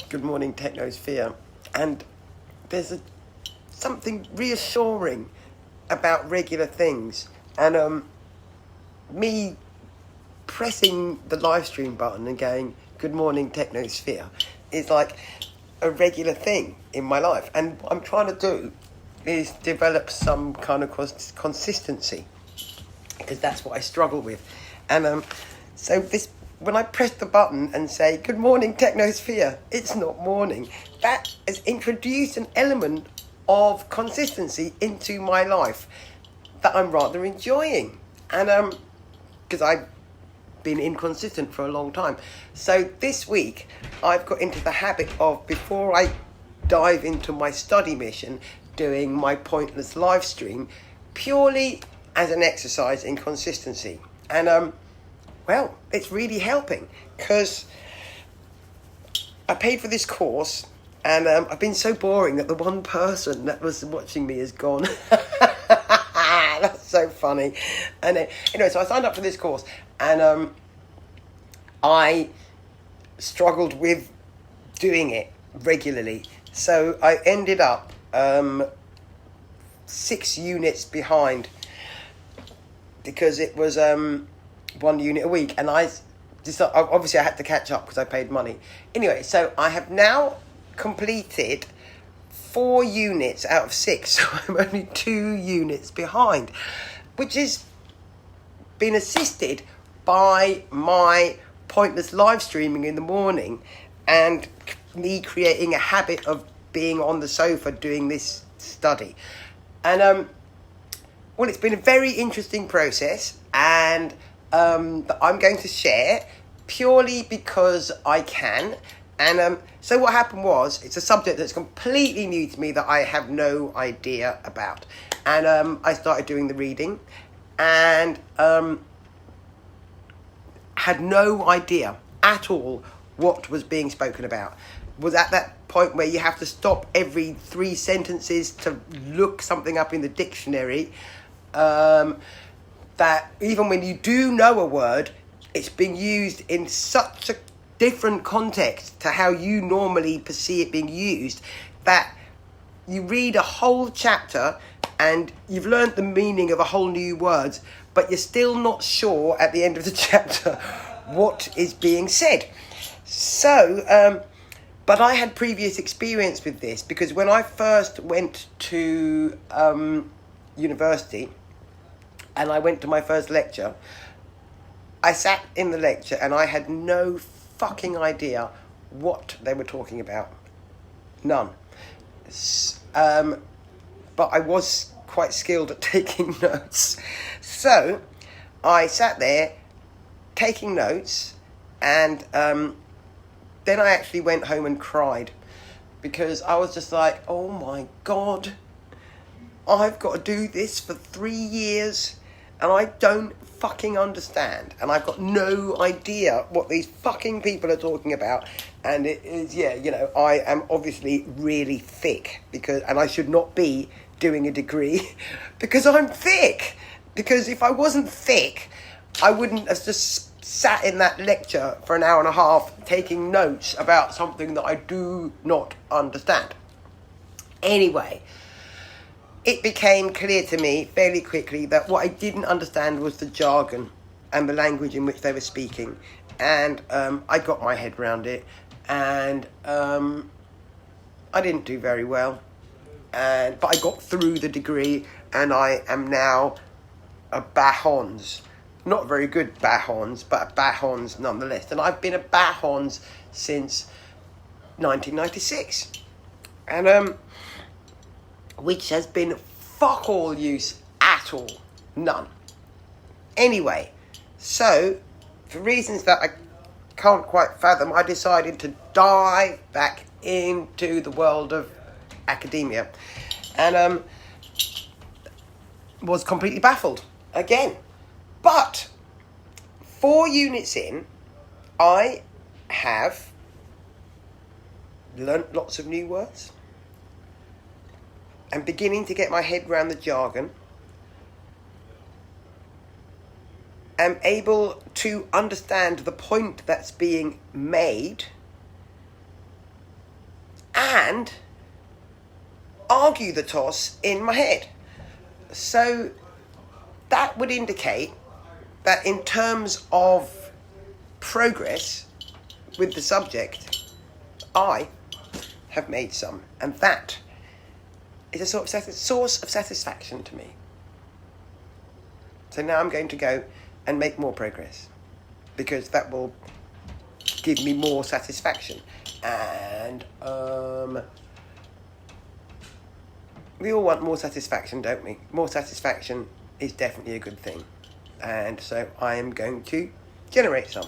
Good Morning Technosphere, and there's something reassuring about regular things, and me pressing the live stream button and going Good Morning Technosphere is like a regular thing in my life, and what I'm trying to do is develop some kind of consistency, because that's what I struggle with. And so this, when I press the button and say Good Morning Technosphere, it's not morning. That has introduced an element of consistency into my life that I'm rather enjoying, and because I've been inconsistent for a long time. So this week I've got into the habit of, before I dive into my study mission, doing my pointless live stream purely as an exercise in consistency. And well, it's really helping, because I paid for this course, and I've been so boring that the one person that was watching me is gone. That's so funny. And anyway, so I signed up for this course, and I struggled with doing it regularly. So I ended up 6 units behind, because it was 1 unit a week, and I obviously I had to catch up because I paid money. Anyway, so I have now completed 4 units out of 6, so I'm only 2 units behind, which is been assisted by my pointless live streaming in the morning and me creating a habit of being on the sofa doing this study. And well, it's been a very interesting process, and that I'm going to share purely because I can. And so what happened was, it's a subject that's completely new to me that I have no idea about. And I started doing the reading, and had no idea at all what was being spoken about. Was at that point where you have to stop every 3 sentences to look something up in the dictionary. That even when you do know a word, it's being used in such a different context to how you normally perceive it being used, that you read a whole chapter and you've learned the meaning of a whole new words, but you're still not sure at the end of the chapter what is being said. So, but I had previous experience with this, because when I first went to university, and I went to my first lecture, I sat in the lecture and I had no fucking idea what they were talking about. None. But I was quite skilled at taking notes. So I sat there taking notes, and then I actually went home and cried, because I was just like, oh my God, I've got to do this for 3 years, and I don't fucking understand, and I've got no idea what these fucking people are talking about. And it is, yeah, you know, I am obviously really thick, and I should not be doing a degree because I'm thick. Because if I wasn't thick, I wouldn't have just sat in that lecture for an hour and a half taking notes about something that I do not understand. Anyway, it became clear to me fairly quickly that what I didn't understand was the jargon and the language in which they were speaking. And I got my head around it, and I didn't do very well. But I got through the degree, and I am now a Bahons. Not very good Bahons, but a Bahons nonetheless. And I've been a Bahons since 1996. And which has been fuck all use at all. None. Anyway, so for reasons that I can't quite fathom, I decided to dive back into the world of academia, and was completely baffled again. But 4 units in, I have learnt lots of new words. I'm beginning to get my head around the jargon. I'm able to understand the point that's being made, and argue the toss in my head. So that would indicate that in terms of progress with the subject, I have made some, and that is a sort of source of satisfaction to me. So now I'm going to go and make more progress, because that will give me more satisfaction. And we all want more satisfaction, don't we? More satisfaction is definitely a good thing. And so I am going to generate some.